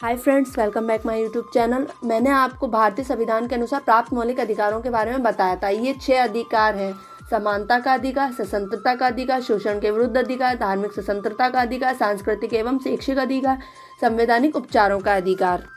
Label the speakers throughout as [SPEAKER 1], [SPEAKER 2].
[SPEAKER 1] Hi friends, welcome back my YouTube channel. मैंने आपको भारतीय संविधान के अनुसार प्राप्त मौलिक अधिकारों के बारे में बताया था। ये 6 अधिकार हैं: समानता का अधिकार, स्वतंत्रता का अधिकार, शोषण के विरुद्ध अधिकार, धार्मिक स्वतंत्रता का अधिकार, सांस्कृतिक एवं शैक्षिक अधिकार, संवैधानिक उपचारों का अधिकार।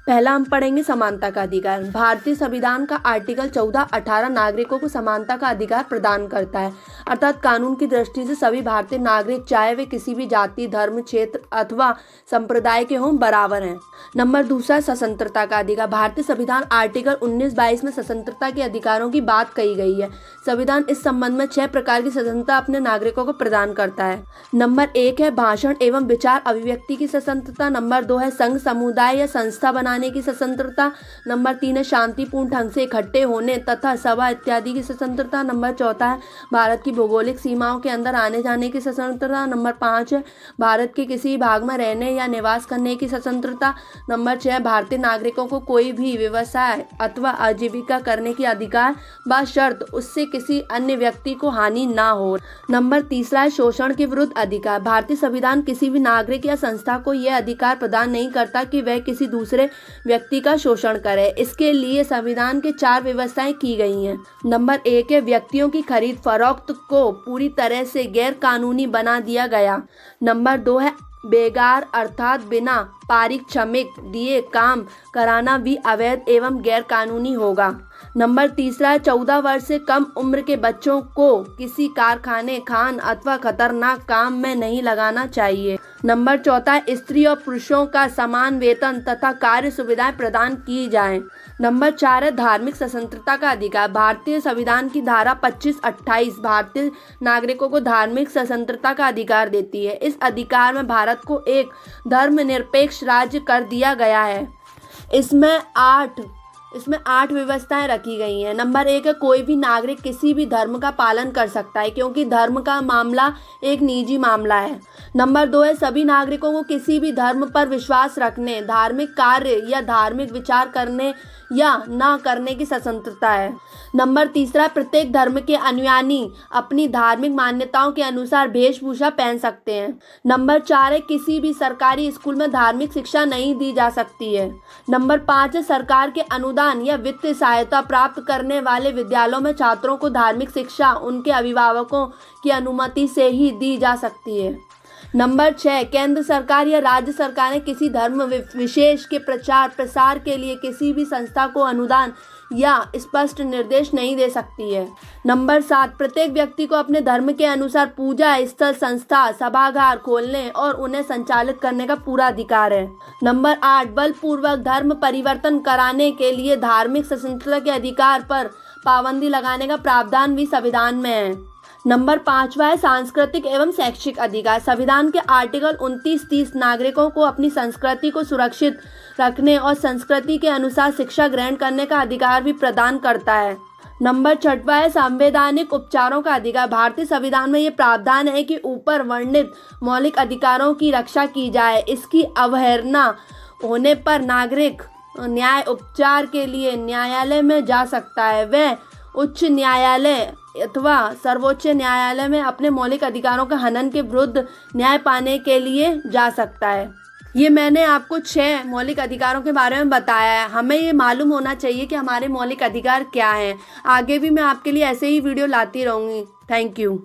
[SPEAKER 1] पहला हम पढ़ेंगे समानता का अधिकार। भारतीय संविधान का आर्टिकल 14-18 नागरिकों को समानता का अधिकार प्रदान करता है, अर्थात कानून की दृष्टि से सभी भारतीय नागरिक, चाहे वे किसी भी जाति, धर्म, क्षेत्र अथवा संप्रदाय के हों, बराबर हैं। नंबर दूसरा, स्वतंत्रता का अधिकार। भारतीय संविधान आर्टिकल 19-22 में स्वतंत्रता के अधिकारों की बात कही गई है। संविधान इस संबंध में 6 प्रकार की स्वतंत्रता अपने नागरिकों को प्रदान करता है। नंबर 1 है भाषण एवं विचार अभिव्यक्ति की स्वतंत्रता। नंबर 2 है संघ, समुदाय या संस्था बनाने की स्वतंत्रता। नंबर 3 है शांतिपूर्ण ढंग से इकट्ठे होने तथा सभा इत्यादि की स्वतंत्रता। नंबर 4 है भारत की भौगोलिक सीमाओं के अंदर आने जाने की स्वतंत्रता। नंबर 5 है भारत के किसी भाग में रहने या निवास करने की स्वतंत्रता। नंबर 6 भारतीय नागरिकों को कोई भी व्यवसाय अथवा आजीविका करने की अधिकार, बशर्त उससे किसी अन्य व्यक्ति को हानि ना हो। नंबर 3 है शोषण के विरुद्ध अधिकार। भारतीय संविधान किसी भी नागरिक या संस्था को यह अधिकार प्रदान नहीं करता कि वह किसी दूसरे व्यक्ति का शोषण करे। इसके लिए संविधान के 4 व्यवस्थाएं की गई हैं। नंबर 1 है व्यक्तियों की खरीद फरोख्त को पूरी तरह से गैर कानूनी बना दिया गया। नंबर 2 है बेगार अर्थात बिना पारिश्रमिक दिए काम कराना भी अवैध एवं गैर कानूनी होगा। नंबर 3 है 14 वर्ष से कम उम्र के बच्चों को किसी कारखाने, खान अथवा खतरनाक काम में नहीं लगाना चाहिए। नंबर 4 है स्त्री और पुरुषों का समान वेतन तथा कार्य सुविधाएं प्रदान की जाएं। नंबर 4 है धार्मिक स्वतंत्रता का अधिकार। भारतीय संविधान की धारा 25-28 भारतीय नागरिकों को धार्मिक स्वतंत्रता का अधिकार देती है। इस अधिकार में भारत को एक धर्मनिरपेक्ष राज्य कर दिया गया है। इसमें 8 व्यवस्थाएं रखी गई हैं। नंबर 1 है कोई भी नागरिक किसी भी धर्म का पालन कर सकता है, क्योंकि धर्म का मामला एक निजी मामला है। नंबर 2 है सभी नागरिकों को किसी भी धर्म पर विश्वास रखने, धार्मिक कार्य या धार्मिक विचार करने या ना करने की स्वतंत्रता है। नंबर 3 है प्रत्येक धर्म के अनुयायी अपनी धार्मिक मान्यताओं के अनुसार वेशभूषा पहन सकते हैं। नंबर 4 है किसी भी सरकारी स्कूल में धार्मिक शिक्षा नहीं दी जा सकती है। नंबर 5 है सरकार के अनुदान या वित्तीय सहायता प्राप्त करने वाले विद्यालयों में छात्रों को धार्मिक शिक्षा उनके अभिभावकों की अनुमति से ही दी जा सकती है। नंबर 6 केंद्र सरकार या राज्य सरकारें किसी धर्म विशेष के प्रचार प्रसार के लिए किसी भी संस्था को अनुदान या स्पष्ट निर्देश नहीं दे सकती है। नंबर 7 प्रत्येक व्यक्ति को अपने धर्म के अनुसार पूजा स्थल, संस्था, सभागार खोलने और उन्हें संचालित करने का पूरा अधिकार है। नंबर 8 बलपूर्वक धर्म परिवर्तन कराने के लिए धार्मिक स्वतंत्रता के अधिकार पर पाबंदी लगाने का प्रावधान भी संविधान में है। नंबर 5 है सांस्कृतिक एवं शैक्षिक अधिकार। संविधान के आर्टिकल 29-30 नागरिकों को अपनी संस्कृति को सुरक्षित रखने और संस्कृति के अनुसार शिक्षा ग्रहण करने का अधिकार भी प्रदान करता है। नंबर 6 है संवैधानिक उपचारों का अधिकार। भारतीय संविधान में ये प्रावधान है कि ऊपर वर्णित मौलिक अधिकारों की रक्षा की जाए। इसकी अवहेलना होने पर नागरिक न्याय उपचार के लिए न्यायालय में जा सकता है। वह उच्च न्यायालय अथवा सर्वोच्च न्यायालय में अपने मौलिक अधिकारों का हनन के विरुद्ध न्याय पाने के लिए जा सकता है। ये मैंने आपको 6 मौलिक अधिकारों के बारे में बताया है। हमें ये मालूम होना चाहिए कि हमारे मौलिक अधिकार क्या हैं। आगे भी मैं आपके लिए ऐसे ही वीडियो लाती रहूँगी। Thank you.